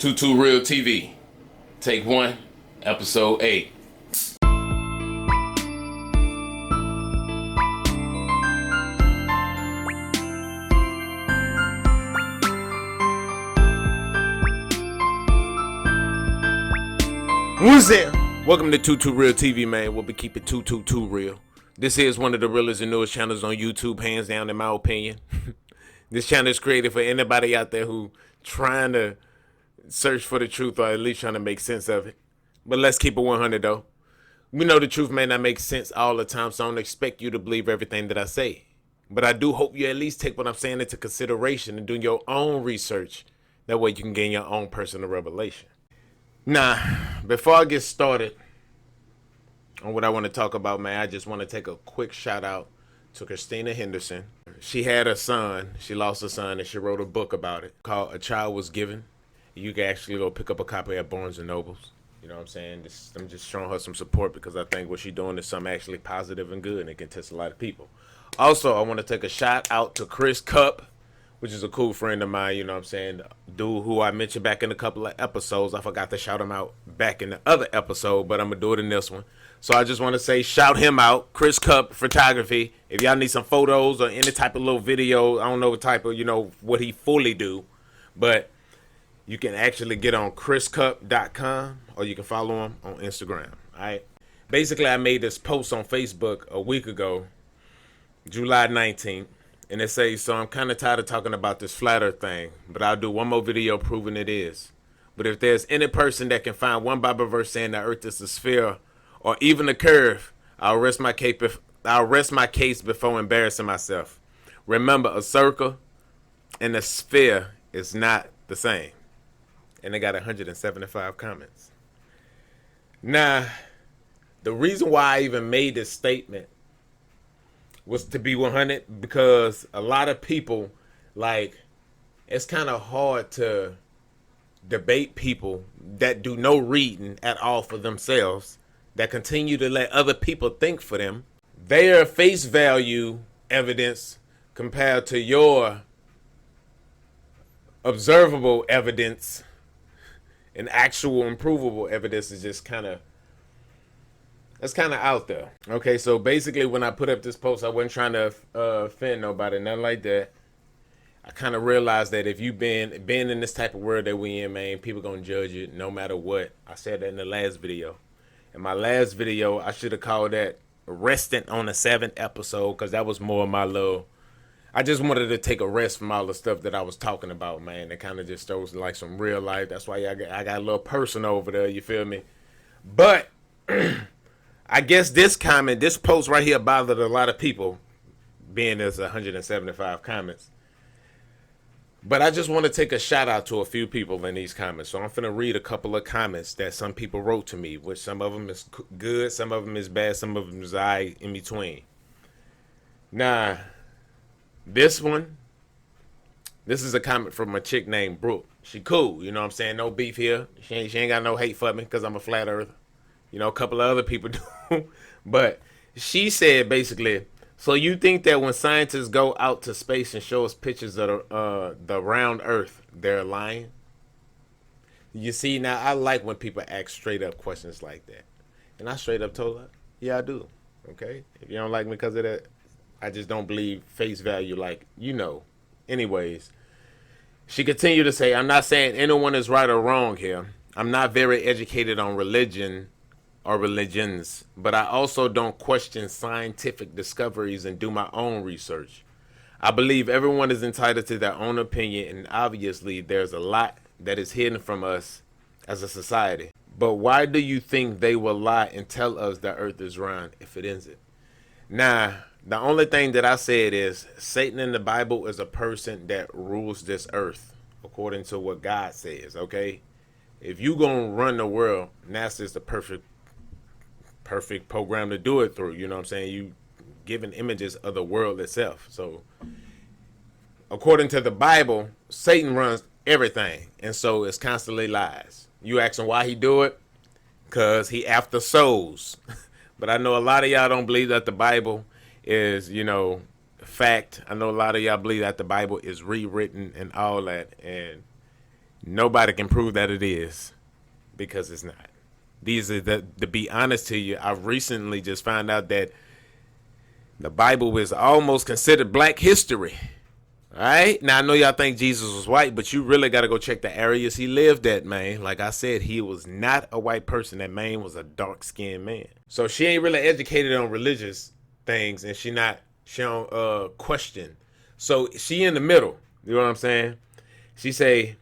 22 Real TV. Take 1, episode 8. What's up? Welcome to 22 Real TV, man. We'll be keeping 222 real. This is one of the realest and newest channels on YouTube, hands down, in my opinion. This channel is created for anybody out there who trying to search for the truth, or at least trying to make sense of it. But let's keep it 100 though. We know the truth may not make sense all the time, so I don't expect you to believe everything that I say. But I do hope you at least take what I'm saying into consideration and do your own research. That way you can gain your own personal revelation. Now, before I get started on what I want to talk about, man, I just want to take a quick shout out to Christina Henderson. She had a son. She lost a son, and she wrote a book about it called A Child Was Given. You can actually go pick up a copy at Barnes & Nobles. You know what I'm saying? I'm just showing her some support because I think what she's doing is something actually positive and good, and it can test a lot of people. Also, I want to take a shout out to Chris Cup, which is a cool friend of mine, you know what I'm saying? Dude who I mentioned back in a couple of episodes. I forgot to shout him out back in the other episode, but I'm going to do it in this one. So I just want to say, shout him out, Chris Cup Photography. If y'all need some photos or any type of little video, I don't know what type of, what he fully do, but you can actually get on chriscup.com, or you can follow him on Instagram, all right? Basically, I made this post on Facebook a week ago, July 19th, and it says, so I'm kind of tired of talking about this flat earth thing, but I'll do one more video proving it is. But if there's any person that can find one Bible verse saying the earth is a sphere or even a curve, I'll rest my case before embarrassing myself. Remember, a circle and a sphere is not the same. And they got 175 comments. Now, the reason why I even made this statement was to be 100, because a lot of people, it's kind of hard to debate people that do no reading at all for themselves, that continue to let other people think for them. Their face value evidence compared to your observable evidence and actual improvable evidence is just that's kind of out there. Okay, so basically when I put up this post, I wasn't trying to offend nobody, nothing like that. I kind of realized that if you've been in this type of world that we in, man, people gonna judge you no matter what. I said that in the last video. In my last video, I should have called that resting on the 7th episode, because that was more of my little, I just wanted to take a rest from all the stuff that I was talking about, man. It kind of just shows like some real life. That's why I got a little personal over there, you feel me? But I guess this post right here bothered a lot of people, being there's 175 comments. But I just want to take a shout out to a few people in these comments. So I'm finna read a couple of comments that some people wrote to me, which some of them is good, some of them is bad, some of them is in between. Now, this is a comment from a chick named Brooke. She cool, you know what I'm saying? No beef here. She ain't got no hate for me because I'm a flat earther. A couple of other people do. But she said basically, so you think that when scientists go out to space and show us pictures of the round earth, they're lying? You see, now I like when people ask straight up questions like that. And I straight up told her, yeah, I do. Okay? If you don't like me because of that, I just don't believe face value Anyways, she continued to say, I'm not saying anyone is right or wrong here. I'm not very educated on religion or religions, but I also don't question scientific discoveries and do my own research. I believe everyone is entitled to their own opinion, and obviously there's a lot that is hidden from us as a society. But why do you think they will lie and tell us the earth is round if it isn't? Now, the only thing that I said is Satan in the Bible is a person that rules this earth according to what God says, okay? If you gonna run the world, NASA is the perfect program to do it through. You know what I'm saying? You giving images of the world itself. So according to the Bible, Satan runs everything, and so it's constantly lies. You asking why he do it? Because he after souls. But I know a lot of y'all don't believe that the Bible is, fact. I know a lot of y'all believe that the Bible is rewritten and all that. And Nobody can prove that it is, because it's not. These are to be honest to you, I recently just found out that the Bible is almost considered black history. All right. Now, I know y'all think Jesus was white, but you really got to go check the areas he lived at, man. Like I said, he was not a white person. That man was a dark-skinned man. So she ain't really educated on religious things, and she don't question. So she in the middle. You know what I'm saying? She say,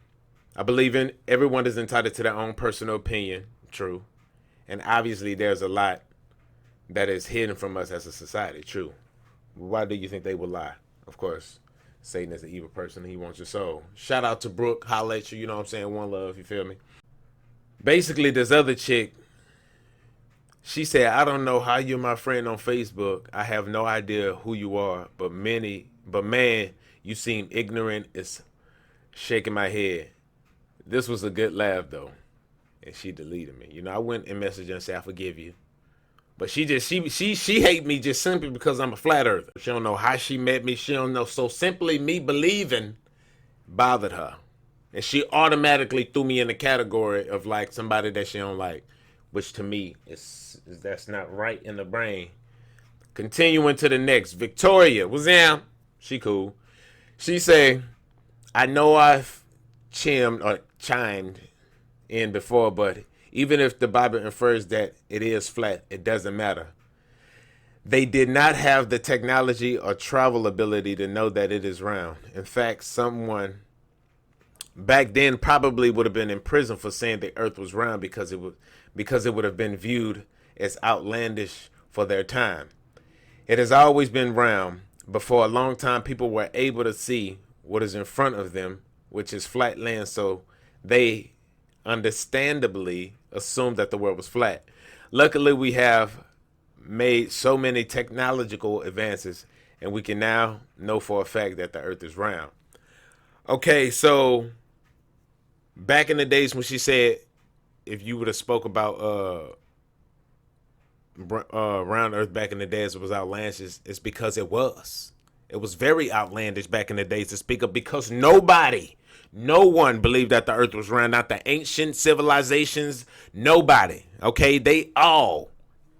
I believe in everyone is entitled to their own personal opinion. True. And obviously there's a lot that is hidden from us as a society. True. Why do you think they would lie? Of course, Satan is an evil person. He wants your soul. Shout out to Brooke. Holla at you. You know what I'm saying? One love. You feel me? Basically, this other chick, she said, I don't know how you're my friend on Facebook. I have no idea who you are. But man, you seem ignorant. It's shaking my head. This was a good laugh, though. And she deleted me. You know, I went and messaged her and said, I forgive you. But she hate me just simply because I'm a flat earther. She don't know how she met me. She don't know. So simply me believing bothered her. And she automatically threw me in the category of like somebody that she don't like. Which to me, that's not right in the brain. Continuing to the next. Victoria was down. She cool. She say, I know I've chimed in before, but even if the Bible infers that it is flat, it doesn't matter. They did not have the technology or travel ability to know that it is round. In fact, someone back then probably would have been in prison for saying the earth was round because it would have been viewed as outlandish for their time. It has always been round, but for a long time people were able to see what is in front of them, which is flat land, so they understandably assumed that the world was flat. Luckily, we have made so many technological advances, and we can now know for a fact that the earth is round. Okay, so back in the days when she said, if you would have spoke about round earth back in the days, it was outlandish, it's because it was. It was very outlandish back in the days to speak of, because no one believed that the earth was round. Not the ancient civilizations, nobody. Okay,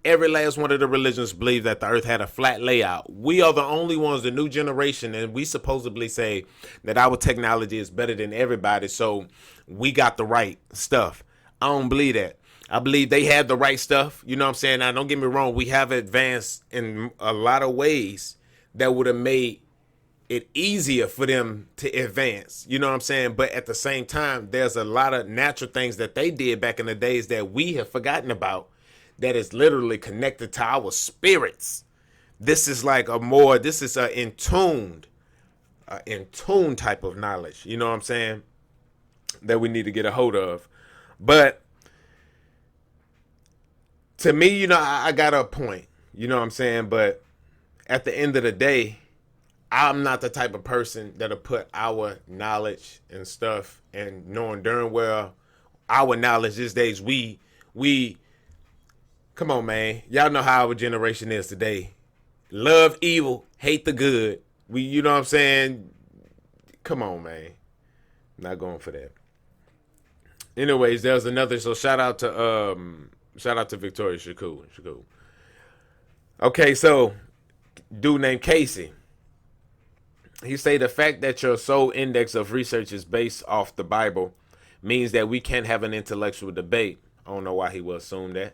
every last one of the religions believed that the earth had a flat layout. We are the only ones, the new generation, and we supposedly say that our technology is better than everybody, so we got the right stuff. I don't believe that. I believe they had the right stuff. You know what I'm saying? Now, don't get me wrong. We have advanced in a lot of ways that would have made it easier for them to advance. You know what I'm saying? But at the same time, there's a lot of natural things that they did back in the days that we have forgotten about, that is literally connected to our spirits. This is like this is a in tune type of knowledge. You know what I'm saying? That we need to get a hold of. But to me, you know, I got a point. You know what I'm saying? But at the end of the day, I'm not the type of person that'll put our knowledge and stuff, and knowing darn well our knowledge these days, we come on, man. Y'all know how our generation is today. Love evil, hate the good. You know what I'm saying? Come on, man. Not going for that. Anyways, there's another. So shout out to Victoria. She cool. Okay, so dude named Casey. He say the fact that your sole index of research is based off the Bible means that we can't have an intellectual debate. I don't know why he would assume that.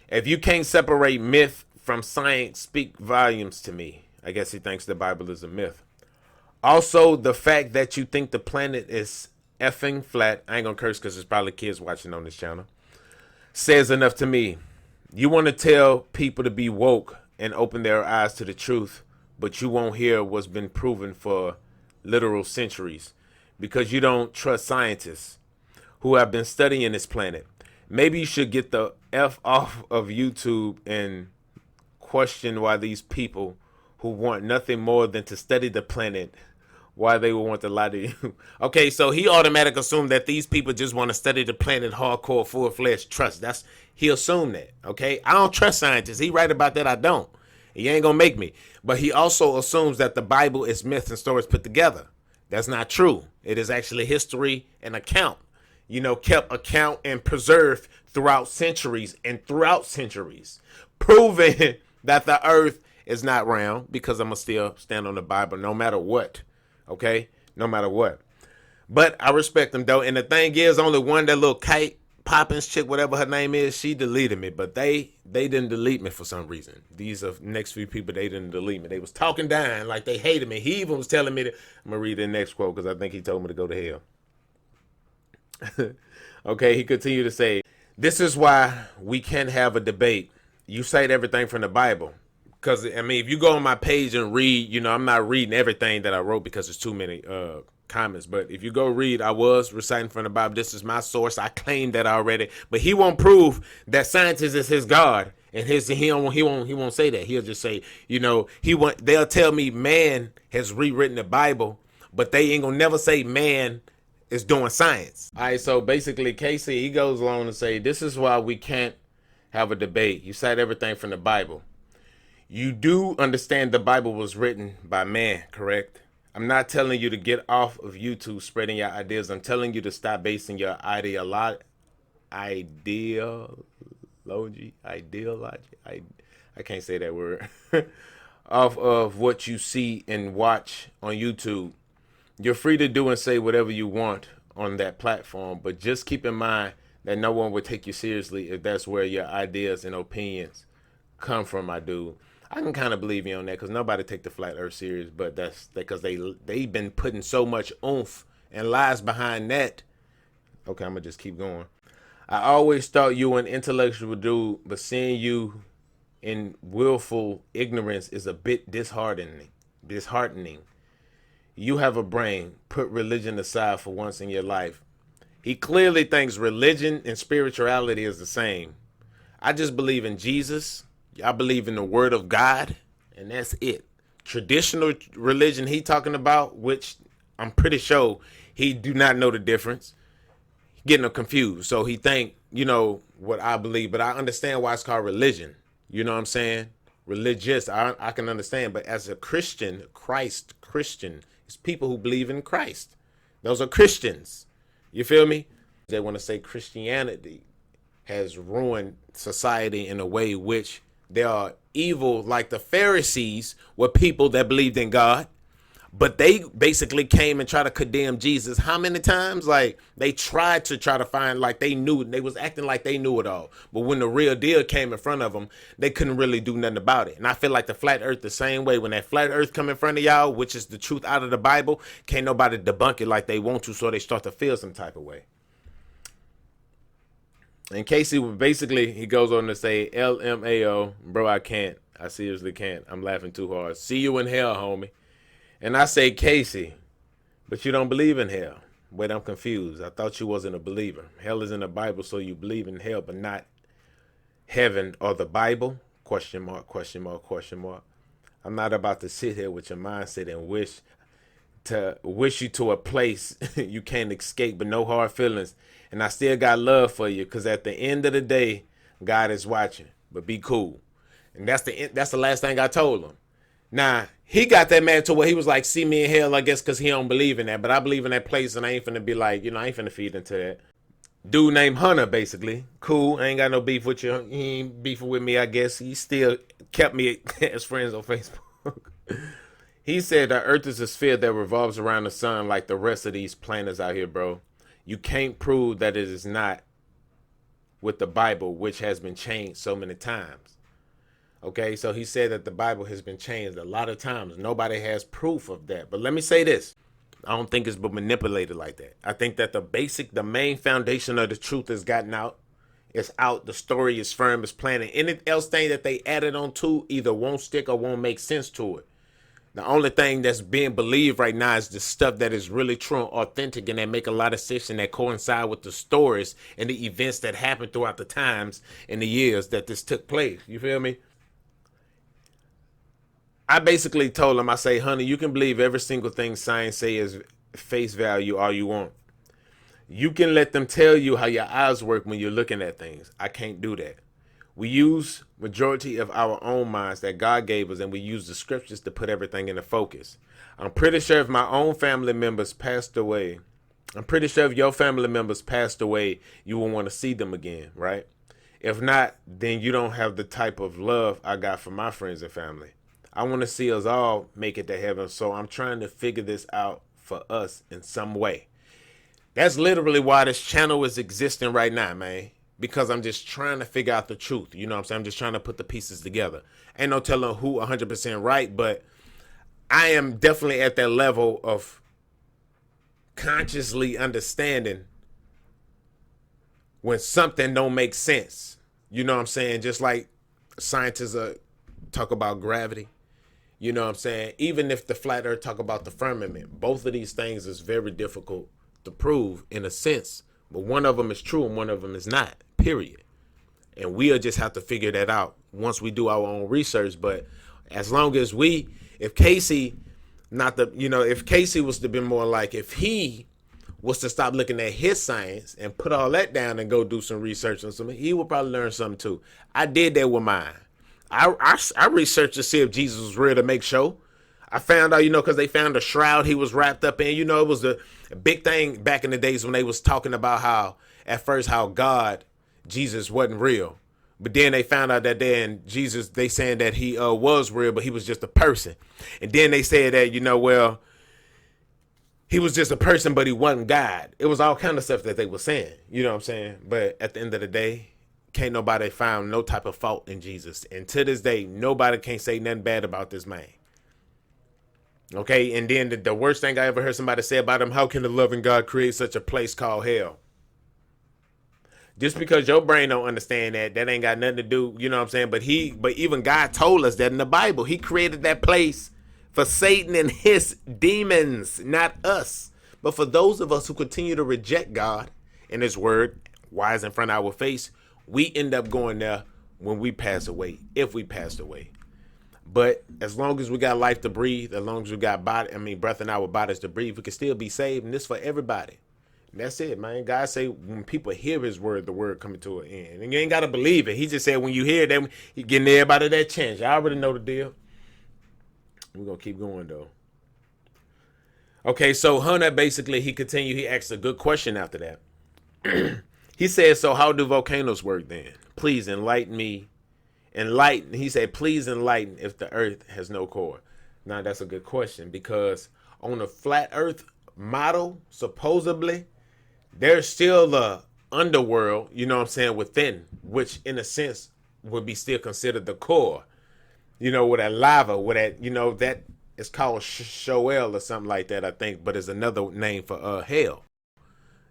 If you can't separate myth from science, speak volumes to me. I guess he thinks the Bible is a myth. Also, the fact that you think the planet is effing flat, I ain't gonna curse because there's probably kids watching on this channel, says enough to me. You want to tell people to be woke and open their eyes to the truth, but you won't hear what's been proven for literal centuries because you don't trust scientists who have been studying this planet. Maybe you should get the F off of YouTube and question why these people who want nothing more than to study the planet, why they would want to lie to you. Okay, so he automatically assumed that these people just want to study the planet hardcore, full-fledged trust. He assumed that, okay? I don't trust scientists. He right about that, I don't. He ain't gonna make me. But he also assumes that the Bible is myths and stories put together. That's not true. It is actually history and account kept account and preserved throughout centuries and throughout centuries, proving that the earth is not round, because I'm going to still stand on the Bible no matter what. Okay? No matter what. But I respect them, though. And the thing is, only one, that little Kite Poppins chick, whatever her name is, she deleted me. But they didn't delete me for some reason. These are next few people, they didn't delete me. They was talking down like they hated me. He even was telling me to, I'm going to read the next quote because I think he told me to go to hell. Okay, he continued to say, this is why we can't have a debate. You cite everything from the Bible. Because, I mean, if you go on my page and read, I'm not reading everything that I wrote because there's too many comments. But if you go read, I was reciting from the Bible. This is my source. I claimed that already. But he won't prove that science is his God. And he won't say that. He'll just say, they'll tell me man has rewritten the Bible, but they ain't gonna never say man is doing science. All right, so basically Casey, he goes along to say, this is why we can't have a debate. You cite everything from the Bible. You do understand the Bible was written by man, correct? I'm not telling you to get off of YouTube spreading your ideas. I'm telling you to stop basing your ideology. I can't say that word. Off of what you see and watch on YouTube. You're free to do and say whatever you want on that platform, but just keep in mind that no one will take you seriously if that's where your ideas and opinions come from, my dude. I can kind of believe you on that, because nobody take the flat earth serious, but that's because they've been putting so much oomph and lies behind that. Okay, I'm going to just keep going. I always thought you an intellectual dude, but seeing you in willful ignorance is a bit disheartening. You have a brain. Put religion aside for once in your life. He clearly thinks religion and spirituality is the same. I just believe in Jesus. I believe in the word of God, and that's it. Traditional religion he talking about, which I'm pretty sure he do not know the difference. Getting him confused. So he think, what I believe, but I understand why it's called religion. You know what I'm saying? Religious, I can understand. But as a Christian, Christian, it's people who believe in Christ. Those are Christians. You feel me? They want to say Christianity has ruined society in a way which they are evil, like the Pharisees were people that believed in God. But they basically came and tried to condemn Jesus. How many times? Like, they tried to find, like, they was acting like they knew it all. But when the real deal came in front of them, they couldn't really do nothing about it. And I feel like the flat earth the same way. When that flat earth come in front of y'all, which is the truth out of the Bible, can't nobody debunk it like they want to, so they start to feel some type of way. And Casey, basically, he goes on to say, LMAO, bro, I can't. I seriously can't. I'm laughing too hard. See you in hell, homie. And I say, Casey, but you don't believe in hell. Wait, I'm confused. I thought you wasn't a believer. Hell is in the Bible, so you believe in hell, but not heaven or the Bible? Question mark, question mark, question mark. I'm not about to sit here with your mindset and wish you to a place you can't escape, but no hard feelings. And I still got love for you, because at the end of the day, God is watching. But be cool. And that's the last thing I told him. Now, he got that man to where he was like, see me in hell, I guess, because he don't believe in that. But I believe in that place, and I ain't finna be like, I ain't finna feed into that. Dude named Hunter, basically. Cool. I ain't got no beef with you. He ain't beefing with me, I guess. He still kept me as friends on Facebook. He said the earth is a sphere that revolves around the sun like the rest of these planets out here, bro. You can't prove that it is not with the Bible, which has been changed so many times. Okay, so he said that the Bible has been changed a lot of times. Nobody has proof of that. But let me say this. I don't think it's been manipulated like that. I think that the main foundation of the truth has gotten out. It's out. The story is firm, is planted. Anything else that they added on to either won't stick or won't make sense to it. The only thing that's being believed right now is the stuff that is really true and authentic, and that make a lot of sense, and that coincide with the stories and the events that happened throughout the times and the years that this took place. You feel me? I basically told him, I say, honey, you can believe every single thing science say is face value all you want. You can let them tell you how your eyes work when you're looking at things. I can't do that. We use majority of our own minds that God gave us, and we use the scriptures to put everything into focus. I'm pretty sure if my own family members passed away, I'm pretty sure if your family members passed away, you will want to see them again, right? If not, then you don't have the type of love I got for my friends and family. I want to see us all make it to heaven, so I'm trying to figure this out for us in some way. That's literally why this channel is existing right now, man. Because I'm just trying to figure out the truth. You know what I'm saying? I'm just trying to put the pieces together. Ain't no telling who 100% right, but I am definitely at that level of consciously understanding when something don't make sense. You know what I'm saying? Just like scientists talk about gravity. You know what I'm saying? Even if the flat earth talk about the firmament, both of these things is very difficult to prove in a sense. But one of them is true and one of them is not, period. And we'll just have to figure that out once we do our own research. But as long as if Casey, if Casey was to be more like, if he was to stop looking at his science and put all that down and go do some research on something, he would probably learn something too. I did that with mine. I researched to see if Jesus was real to make sure. I found out, because they found a shroud he was wrapped up in. It was a big thing back in the days when they was talking about how Jesus wasn't real. But then they found out that they saying that he was real, but he was just a person. And then they said that, he was just a person, but he wasn't God. It was all kind of stuff that they were saying. You know what I'm saying? But at the end of the day, can't nobody find no type of fault in Jesus. And to this day, nobody can't say nothing bad about this man. Okay, and then the worst thing I ever heard somebody say about him, how can a loving God create such a place called hell? Just because your brain don't understand that ain't got nothing to do, you know what I'm saying? But even God told us that in the Bible, he created that place for Satan and his demons, not us. But for those of us who continue to reject God and his word, wise in front of our face, we end up going there when we pass away, if we passed away. But as long as we got life to breathe, as long as we got breath in our bodies to breathe, we can still be saved. And this for everybody. And that's it, man. God say when people hear his word, the word coming to an end. And you ain't got to believe it. He just said when you hear that, he getting everybody that chance. Y'all already know the deal. We're going to keep going, though. Okay, so Hunter basically, he asked a good question after that. He said, so how do volcanoes work then? Please enlighten me. He said, please enlighten if the earth has no core. Now, that's a good question because on a flat earth model, supposedly, there's still a underworld, you know what I'm saying, within, which in a sense would be still considered the core. With that lava, that is called Shoel or something like that, I think, but it's another name for hell.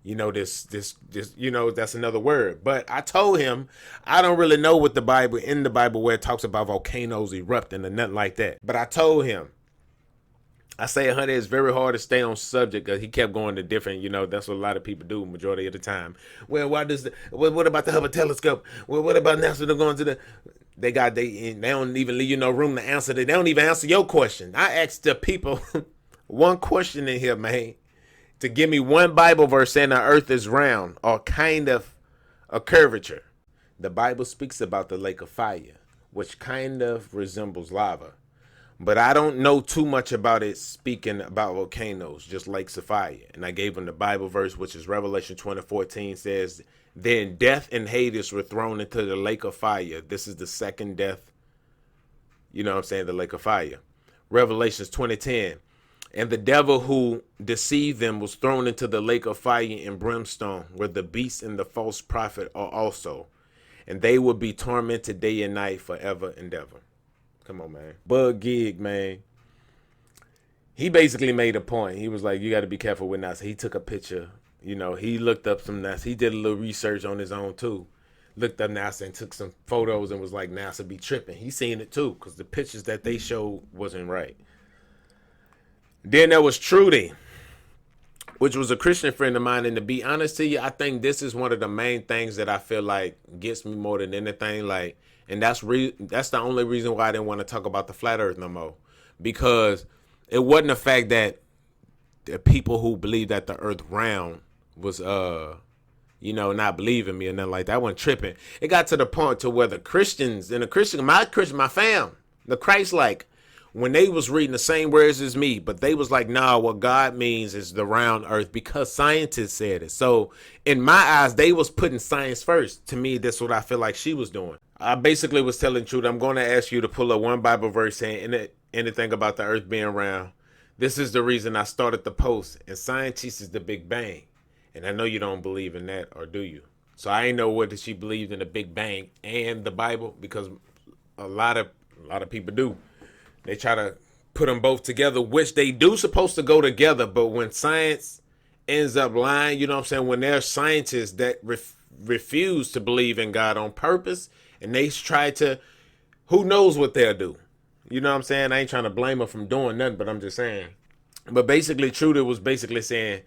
This, that's another word. But I told him I don't really know what in the Bible where it talks about volcanoes erupting or nothing like that. But I told him, I say, honey, it's very hard to stay on subject because he kept going to different, that's what a lot of people do majority of the time. Well, what about the Hubble telescope? Well, what about NASA? They're going to they don't even leave you no room to answer. They don't even answer your question. I asked the people one question in here, man, to give me one Bible verse saying the earth is round or kind of a curvature. The Bible speaks about the lake of fire, which kind of resembles lava. But I don't know too much about it speaking about volcanoes, just lakes of fire. And I gave him the Bible verse, which is Revelation 20:14, says, then death and Hades were thrown into the lake of fire. This is the second death, the lake of fire. Revelations 20:10. And the devil who deceived them was thrown into the lake of fire and brimstone, where the beast and the false prophet are also. And they will be tormented day and night forever and ever. Come on, man. Bug Gig, man. He basically made a point. He was like, you got to be careful with NASA. He took a picture. He looked up some NASA. He did a little research on his own, too. Looked up NASA and took some photos and was like, NASA be tripping. He seen it, too, because the pictures that they showed wasn't right. Then there was Trudy, which was a Christian friend of mine. And to be honest to you, I think this is one of the main things that I feel like gets me more than anything. And that's the only reason why I didn't want to talk about the flat earth no more. Because it wasn't the fact that the people who believe that the earth round was, not believing me or nothing like that. I wasn't tripping. It got to the point to where the Christians and my fam, the Christ-like, when they was reading the same words as me, but they was like, nah, what God means is the round earth because scientists said it. So in my eyes, they was putting science first. To me, that's what I feel like she was doing. I basically was telling the truth. I'm going to ask you to pull up one Bible verse saying anything about the earth being round. This is the reason I started the post, and science teaches the Big Bang. And I know you don't believe in that, or do you? So I ain't know whether she believed in the Big Bang and the Bible, because a lot of people do. They try to put them both together, which they do supposed to go together. But when science ends up lying, you know what I'm saying? When there's scientists that refuse to believe in God on purpose, and they try to, who knows what they'll do? You know what I'm saying? I ain't trying to blame her from doing nothing, but I'm just saying. But basically, Trudy was basically saying,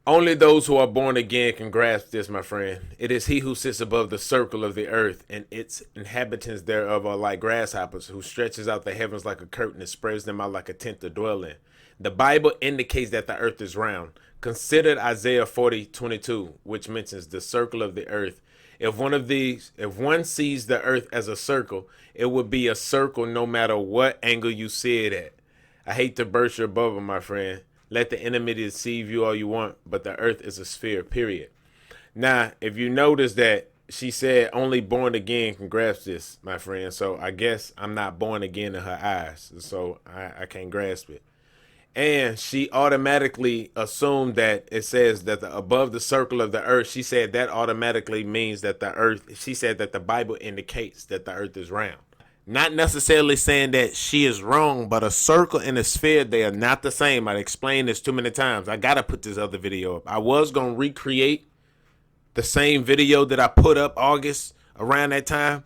only those who are born again can grasp this, my friend. It is he who sits above the circle of the earth, and its inhabitants thereof are like grasshoppers, who stretches out the heavens like a curtain and spreads them out like a tent to dwell in. The Bible indicates that the earth is round. Consider Isaiah 40:22, which mentions the circle of the earth. If one sees the earth as a circle, it would be a circle no matter what angle you see it at. I hate to burst your bubble, my friend. Let the enemy deceive you all you want, but the earth is a sphere, period. Now, if you notice that she said only born again can grasp this, my friend, so I guess I'm not born again in her eyes, so I can't grasp it. And she automatically assumed that it says that above the circle of the earth, she said that automatically means that the earth, she said that the Bible indicates that the earth is round. Not necessarily saying that she is wrong, but a circle and a sphere, they are not the same. I explained this too many times. I got to put this other video up. I was going to recreate the same video that I put up August around that time.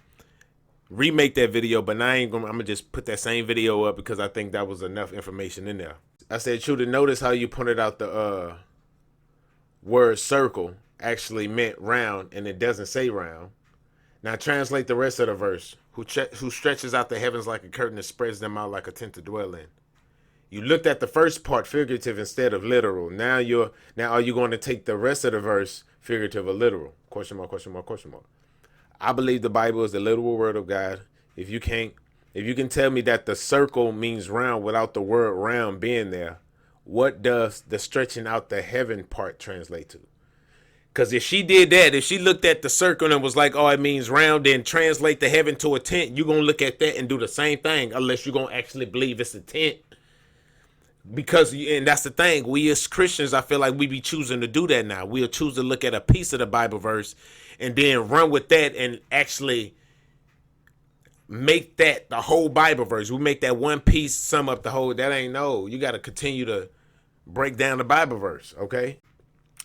Remake that video, but now I'm going to just put that same video up because I think that was enough information in there. I said, True, to notice how you pointed out the word circle actually meant round, and it doesn't say round. Now translate the rest of the verse. Who stretches out the heavens like a curtain and spreads them out like a tent to dwell in. You looked at the first part figurative instead of literal. Now are you going to take the rest of the verse figurative or literal? Question mark, question mark, question mark. I believe the Bible is the literal word of God. If you can tell me that the circle means round without the word round being there, what does the stretching out the heaven part translate to? Because if she did that, if she looked at the circle and was like, oh, it means round, then translate the heaven to a tent, you're going to look at that and do the same thing unless you're going to actually believe it's a tent. Because, and that's the thing, we as Christians, I feel like we be choosing to do that now. We'll choose to look at a piece of the Bible verse and then run with that and actually make that the whole Bible verse. We make that one piece sum up the whole. That ain't no. You got to continue to break down the Bible verse, okay?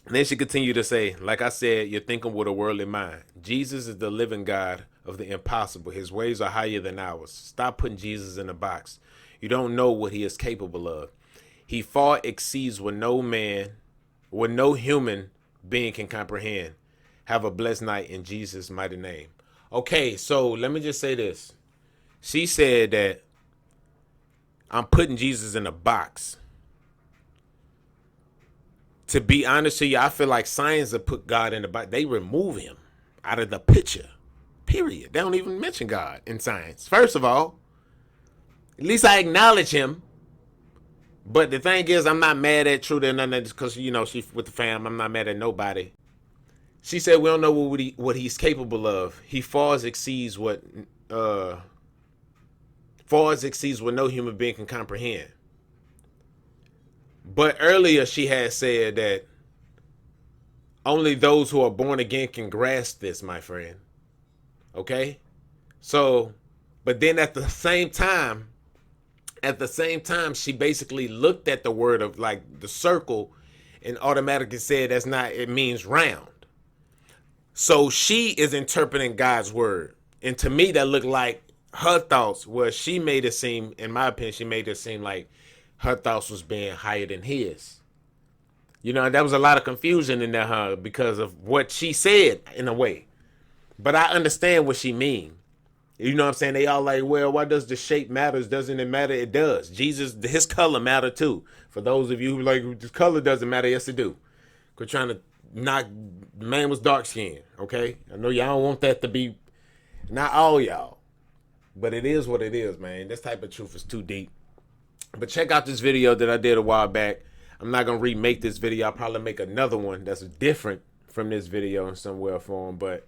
And then she continued to say, like I said, you're thinking with a worldly mind. Jesus is the living God of the impossible. His ways are higher than ours. Stop putting Jesus in a box. You don't know what he is capable of. He far exceeds what no human being can comprehend. Have a blessed night in Jesus' mighty name. Okay, so let me just say this. She said that I'm putting Jesus in a box. To be honest with you, I feel like science have put God in the box. They remove him out of the picture, period. They don't even mention God in science. First of all, at least I acknowledge him. But the thing is, I'm not mad at Trudy or nothing because, you know, she's with the fam. I'm not mad at nobody. She said we don't know what he's capable of. He far exceeds what no human being can comprehend. But earlier she had said that only those who are born again can grasp this, my friend. Okay? So, but then at the same time, she basically looked at the word of like the circle and automatically said it means round. So she is interpreting God's word. And to me, that looked like her thoughts, where she made it seem, in my opinion, she made it seem like her thoughts was being higher than his. You know, there was a lot of confusion in there because of what she said in a way. But I understand what she mean. You know what I'm saying? They all like, well, why does the shape matter? Doesn't it matter? It does. Jesus, his color matter too. For those of you who like, the color doesn't matter. Yes, it do. We're trying to knock, the man was dark skinned, okay? I know y'all don't want that to be, not all y'all. But it is what it is, man. This type of truth is too deep. But check out this video that I did a while back. I'm not gonna remake this video. I'll probably make another one that's different from this video in some way or form. But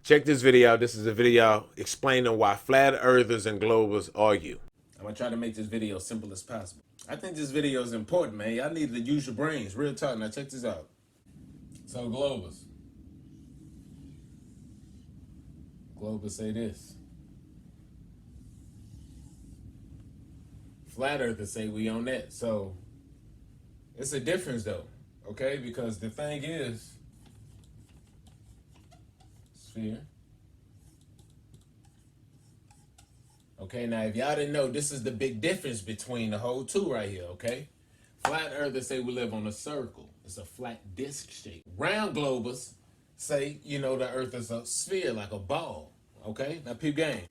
check this video out. This is a video explaining why flat earthers and globers argue. I'm gonna try to make this video as simple as possible. I think this video is important, man. Y'all need to use your brains. Real talk. Now check this out. So globers say this. Flat earthers say we on that. So it's a difference though, okay? Because the thing is, sphere. Okay, now if y'all didn't know, this is the big difference between the whole two right here, okay? Flat earthers say we live on a circle. It's a flat disc shape. Round globers say, you know, the earth is a sphere, like a ball, okay? Now peep game.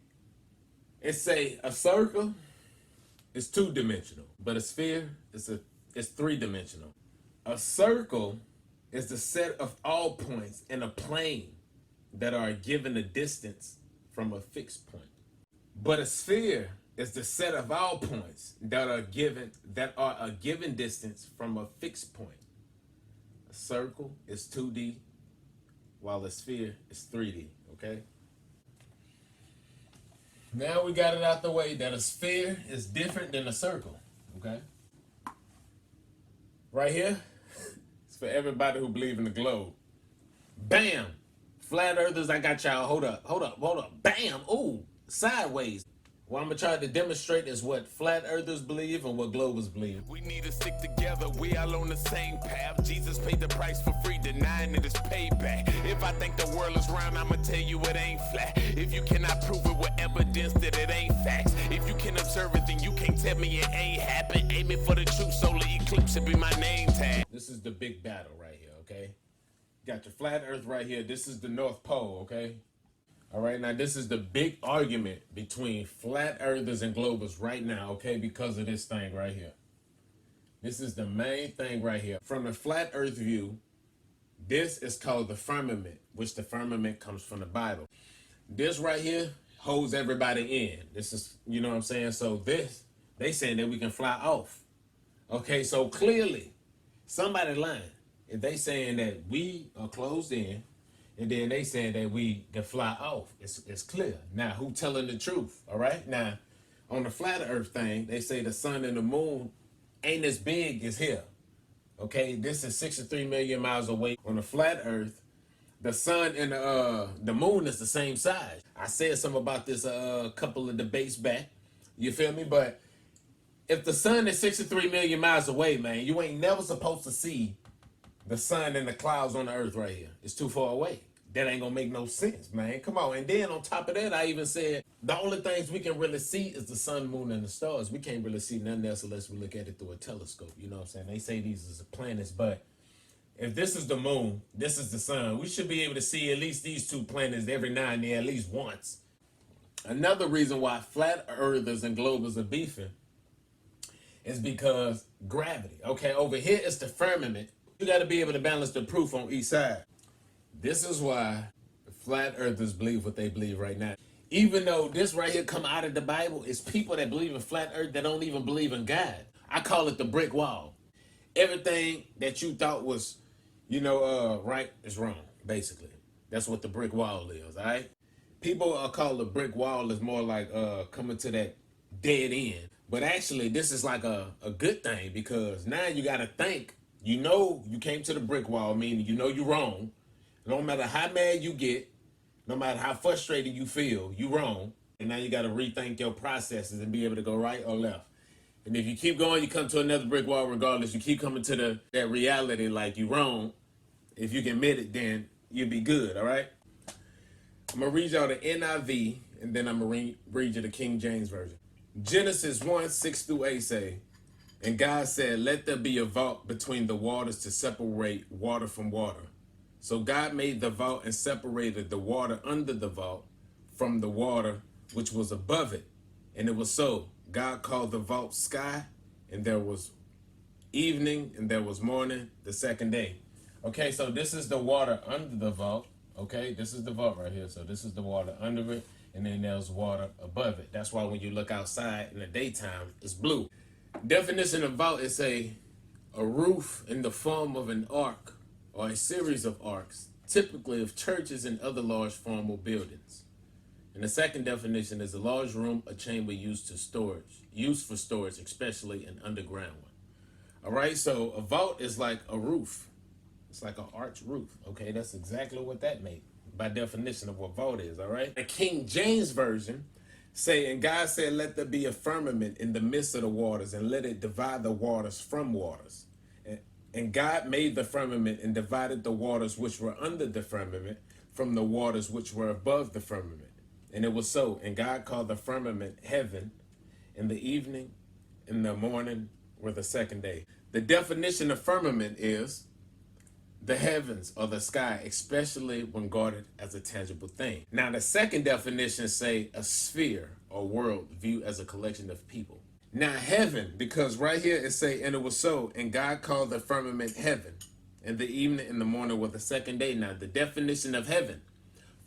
It say a circle is two-dimensional, but a sphere is three-dimensional. A circle is the set of all points in a plane that are given a distance from a fixed point. But a sphere is the set of all points that are a given distance from a fixed point. A circle is 2D, while a sphere is 3D, okay? Now we got it out the way that a sphere is different than a circle, okay? Right here, it's for everybody who believe in the globe. Bam! Flat earthers, I got y'all. Hold up. Bam! Ooh, sideways. What I'm gonna try to demonstrate is what flat earthers believe and what globers believe. We need to stick together, we all on the same path. Jesus paid the price for free, denying it is payback. If I think the world is round, I'ma tell you it ain't flat. If you cannot prove it with evidence that it ain't facts. If you can observe it, then you can't tell me it ain't happened. Aiming for the truth, solar eclipse should be my name tag. This is the big battle right here, okay? Got your flat earth right here. This is the North Pole, okay? All right, now this is the big argument between flat earthers and globers right now, okay, because of this thing right here. This is the main thing right here. From the flat earth view, this is called the firmament, which the firmament comes from the Bible. This right here holds everybody in. This is, you know what I'm saying? So this, they saying that we can fly off. Okay, so clearly, somebody lying. If they saying that we are closed in, and then they saying that we can fly off. It's clear. Now, who telling the truth? All right? Now, on the flat earth thing, they say the sun and the moon ain't as big as here. Okay? This is 63 million miles away. On the flat earth, the sun and the moon is the same size. I said something about this a couple of debates back. You feel me? But if the sun is 63 million miles away, man, you ain't never supposed to see the sun and the clouds on the earth right here. It's too far away. That ain't gonna make no sense, man. Come on. And then on top of that, I even said the only things we can really see is the sun, moon, and the stars. We can't really see nothing else unless we look at it through a telescope. You know what I'm saying? They say these are the planets, but if this is the moon, this is the sun, we should be able to see at least these two planets every now and then, at least once. Another reason why flat earthers and globers are beefing is because gravity. Okay, over here is the firmament. You got to be able to balance the proof on each side. This is why flat earthers believe what they believe right now. Even though this right here come out of the Bible, it's people that believe in flat earth that don't even believe in God. I call it the brick wall. Everything that you thought was, right is wrong, basically. That's what the brick wall is, all right? People call the brick wall is more like coming to that dead end. But actually, this is like a good thing because now you got to think, you came to the brick wall, meaning you're wrong. No matter how mad you get, no matter how frustrated you feel, you wrong. And now you got to rethink your processes and be able to go right or left. And if you keep going, you come to another brick wall regardless. You keep coming to that reality like you wrong. If you can admit it, then you'll be good, all right? I'm going to read y'all the NIV, and then I'm going to read you the King James Version. Genesis 1:6-8 say, and God said, let there be a vault between the waters to separate water from water. So God made the vault and separated the water under the vault from the water which was above it. And it was so. God called the vault sky, and there was evening, and there was morning the second day. Okay, so this is the water under the vault. Okay, this is the vault right here. So this is the water under it, and then there's water above it. That's why when you look outside in the daytime, it's blue. Definition of vault is a roof in the form of an ark or a series of arcs, typically of churches and other large formal buildings. And the second definition is a large room, a chamber used for storage, especially an underground one. All right, so a vault is like a roof. It's like an arch roof. Okay, that's exactly what that means by definition of what vault is. All right. The King James Version say, and God said, let there be a firmament in the midst of the waters, and let it divide the waters from waters. And God made the firmament and divided the waters which were under the firmament from the waters which were above the firmament. And it was so. And God called the firmament heaven. In the evening, in the morning were the second day. The definition of firmament is the heavens or the sky, especially when guarded as a tangible thing. Now, the second definition say a sphere or world viewed as a collection of people. Now, heaven, because right here it say, and it was so, and God called the firmament heaven. In the evening and the morning were the second day. Now, the definition of heaven.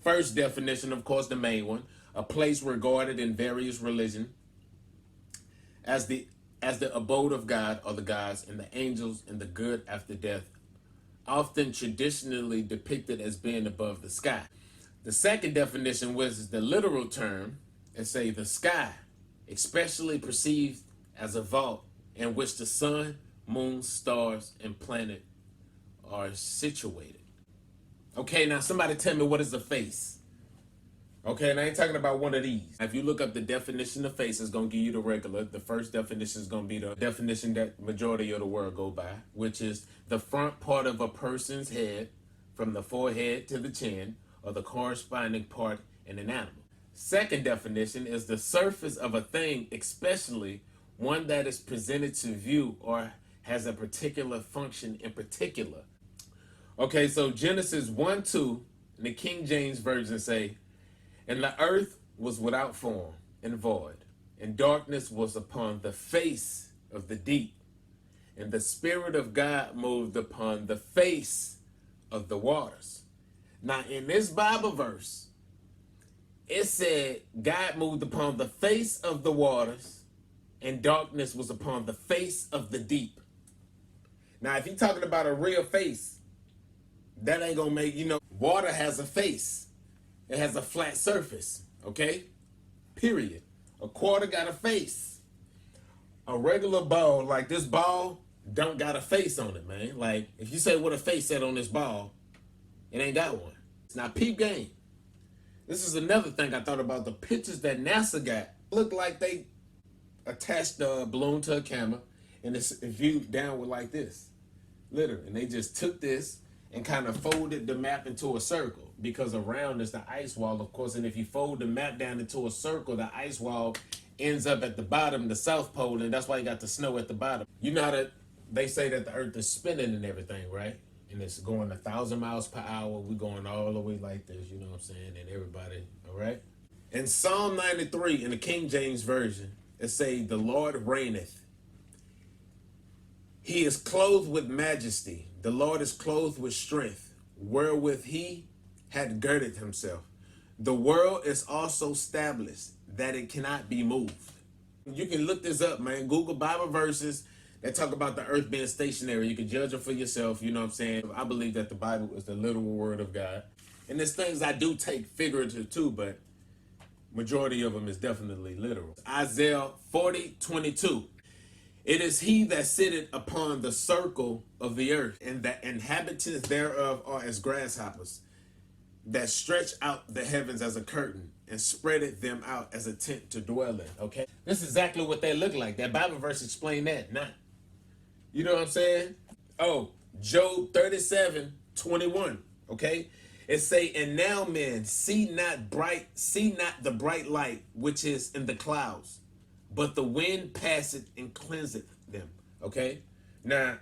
First definition, of course, the main one, a place regarded in various religions as the abode of God or the gods and the angels and the good after death, often traditionally depicted as being above the sky. The second definition was the literal term, and say the sky, especially perceived as a vault in which the sun, moon, stars, and planet are situated. Okay, now somebody tell me, what is a face? Okay, and I ain't talking about one of these. If you look up the definition of face, it's going to give you the regular. The first definition is going to be the definition that majority of the world go by, which is the front part of a person's head from the forehead to the chin, or the corresponding part in an animal. Second definition is the surface of a thing, especially one that is presented to view or has a particular function in particular. Okay, so Genesis 1:2 in the King James Version say, and the earth was without form and void, and darkness was upon the face of the deep, and the Spirit of God moved upon the face of the waters. Now, in this Bible verse, it said God moved upon the face of the waters, and darkness was upon the face of the deep. Now, if you're talking about a real face, that ain't gonna make, water has a face. It has a flat surface, okay? Period. A quarter got a face. A regular ball, like this ball, don't got a face on it, man. Like, if you say what a face said on this ball, it ain't got one. It's not peep game. This is another thing I thought about. The pictures that NASA got look like they attached a balloon to a camera, and it's viewed downward like this. Literally. And they just took this and kind of folded the map into a circle, because around is the ice wall, of course. And if you fold the map down into a circle, the ice wall ends up at the bottom, the South Pole, and that's why you got the snow at the bottom. You know that they say that the earth is spinning and everything, right? And it's going 1,000 miles per hour. We're going all the way like this, you know what I'm saying? And everybody, all right? In Psalm 93, in the King James Version, it say, the Lord reigneth. He is clothed with majesty. The Lord is clothed with strength, wherewith he had girded himself. The world is also established, that it cannot be moved. You can look this up, man. Google Bible verses that talk about the earth being stationary. You can judge them for yourself, you know what I'm saying? I believe that the Bible is the literal word of God. And there's things I do take figurative too, but majority of them is definitely literal. Isaiah 40:22. It is he that sitteth upon the circle of the earth, and the inhabitants thereof are as grasshoppers, that stretch out the heavens as a curtain, and spreadeth them out as a tent to dwell in. Okay? This is exactly what they look like. That Bible verse explain that, not. You know what I'm saying? Oh, Job 37:21. Okay? It say, and now men see not the bright light which is in the clouds, but the wind passeth and cleanseth them. Okay? Now,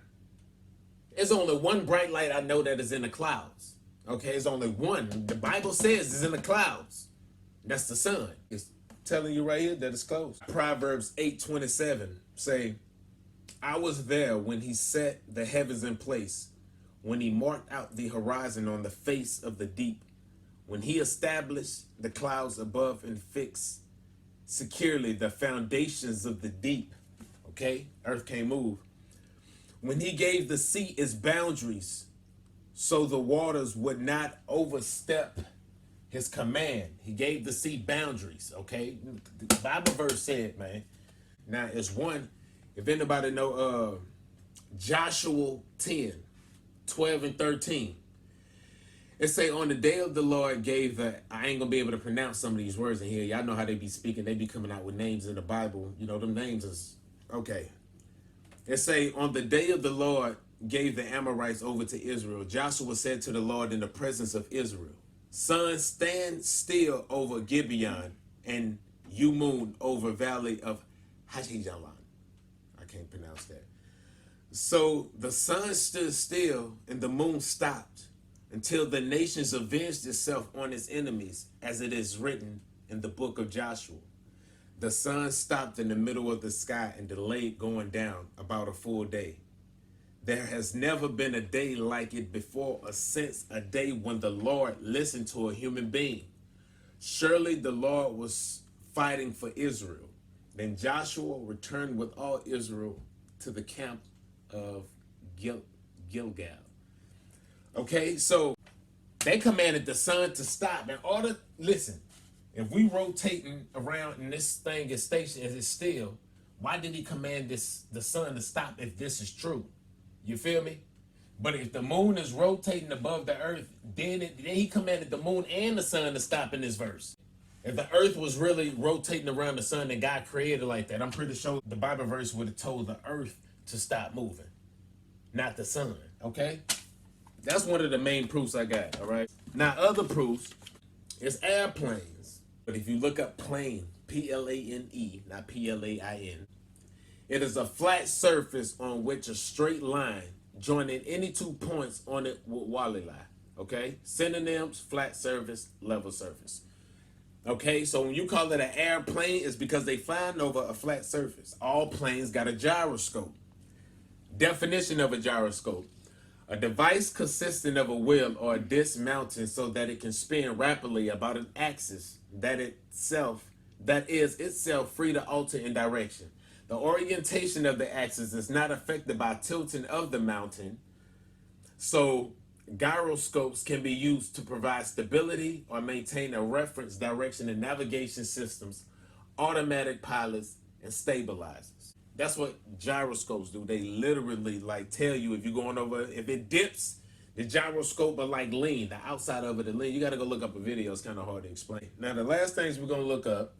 there's only one bright light I know that is in the clouds. Okay? It's only one. The Bible says it's in the clouds. That's the sun. It's telling you right here that it's close. Proverbs 8:27 say, I was there when he set the heavens in place, when he marked out the horizon on the face of the deep. when he established the clouds above and fixed securely the foundations of the deep, okay? Earth can't move. When he gave the sea its boundaries so the waters would not overstep his command. He gave the sea boundaries, okay? The Bible verse said, man. Now, it's one, if anybody know Joshua 10, 12 and 13. It say, on the day of the Lord gave the, I ain't gonna be able to pronounce some of these words in here. Y'all know how they be speaking. They be coming out with names in the Bible. You know, them names is, okay. It say, on the day of the Lord gave the Amorites over to Israel. Joshua said to the Lord in the presence of Israel, sun, stand still over Gibeon, and you moon over valley of Hachijalan. I can't pronounce that. So the sun stood still and the moon stopped until the nations avenged itself on its enemies, as it is written in the book of Joshua. The sun stopped in the middle of the sky and delayed going down about a full day. There has never been a day like it before or since, a day when the Lord listened to a human being. Surely the Lord was fighting for Israel. Then Joshua returned with all Israel to the camp of Gilgal. Okay, so they commanded the sun to stop in order. Listen, if we rotating around and this thing is stationed as it's still, why did he command the sun to stop if this is true? You feel me? But if the moon is rotating above the earth, then he commanded the moon and the sun to stop in this verse. If the earth was really rotating around the sun and God created like that, I'm pretty sure the Bible verse would have told the earth to stop moving, not the sun, okay? That's one of the main proofs I got, all right? Now, other proofs is airplanes. But if you look up plane, P-L-A-N-E, not P-L-A-I-N, it is a flat surface on which a straight line joining any 2 points on it would wally lie, okay? Synonyms, flat surface, level surface. Okay, so when you call it an airplane, it's because they flying over a flat surface. All planes got a gyroscope. Definition of a gyroscope: a device consisting of a wheel or a disc mounted so that it can spin rapidly about an axis that is itself free to alter in direction. The orientation of the axis is not affected by tilting of the mountain, so gyroscopes can be used to provide stability or maintain a reference direction in navigation systems, automatic pilots, and stabilizers. That's what gyroscopes do. They literally like tell you if you're going over, if it dips, the gyroscope will like lean, the outside of it will lean. You got to go look up a video. It's kind of hard to explain. Now, the last things we're going to look up,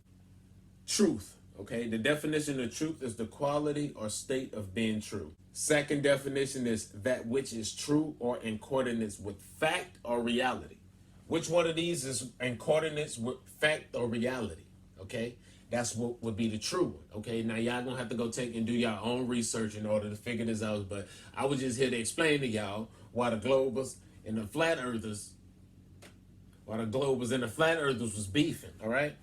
truth. Okay, the definition of truth is the quality or state of being true. Second definition is that which is true or in coordinates with fact or reality. Which one of these is in coordinates with fact or reality? Okay, that's what would be the true one. Okay, now y'all gonna have to go take and do your own research in order to figure this out. But I was just here to explain to y'all why the globers and the flat earthers, was beefing. All right.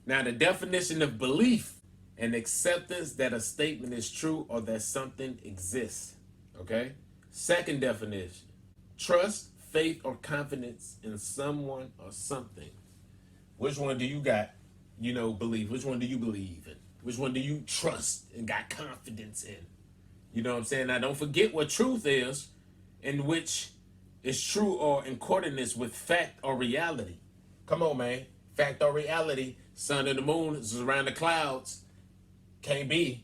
Now, the definition of belief and acceptance that a statement is true or that something exists, okay? Second definition, trust, faith, or confidence in someone or something. Which one do you got, believe? Which one do you believe in? Which one do you trust and got confidence in? You know what I'm saying? Now, don't forget what truth is, in which is true or in coordinates with fact or reality. Come on, man. Fact or reality. Sun and the moon is around the clouds. Can't be.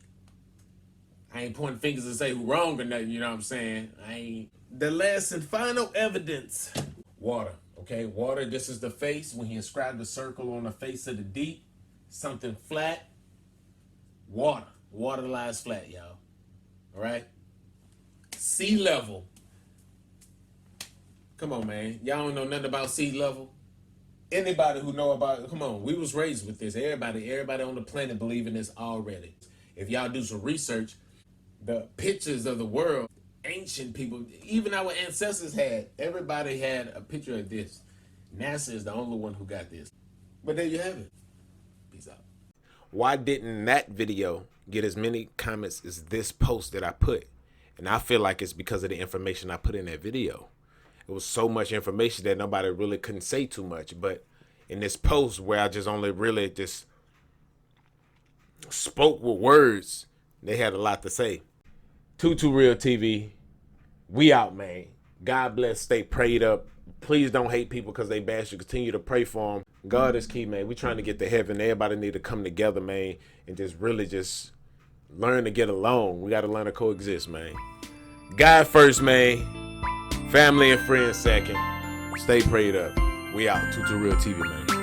I ain't pointing fingers to say who wrong or nothing, you know what I'm saying? The last and final evidence. Water, okay? Water, this is the face. When he inscribed the circle on the face of the deep, something flat. Water. Water lies flat, y'all. All right? Sea level. Come on, man. Y'all don't know nothing about sea level? Anybody who know about it, come on, we was raised with this. Everybody on the planet believe in this already. If y'all do some research, the pictures of the world, ancient people, even our ancestors had, everybody had a picture of this. NASA is the only one who got this. But there you have it. Peace out. Why didn't that video get as many comments as this post that I put? And I feel like it's because of the information I put in that video. it was so much information that nobody really couldn't say too much. But in this post where I just only really just spoke with words, they had a lot to say. Too Real TV, we out, man. God bless. Stay prayed up. Please don't hate people because they bash you. Continue to pray for them. God is key, man. We trying to get to heaven. Everybody need to come together, man, and just really just learn to get along. We got to learn to coexist, man. God first, man. Family and friends second. Stay prayed up. We out. Too Real TV, man.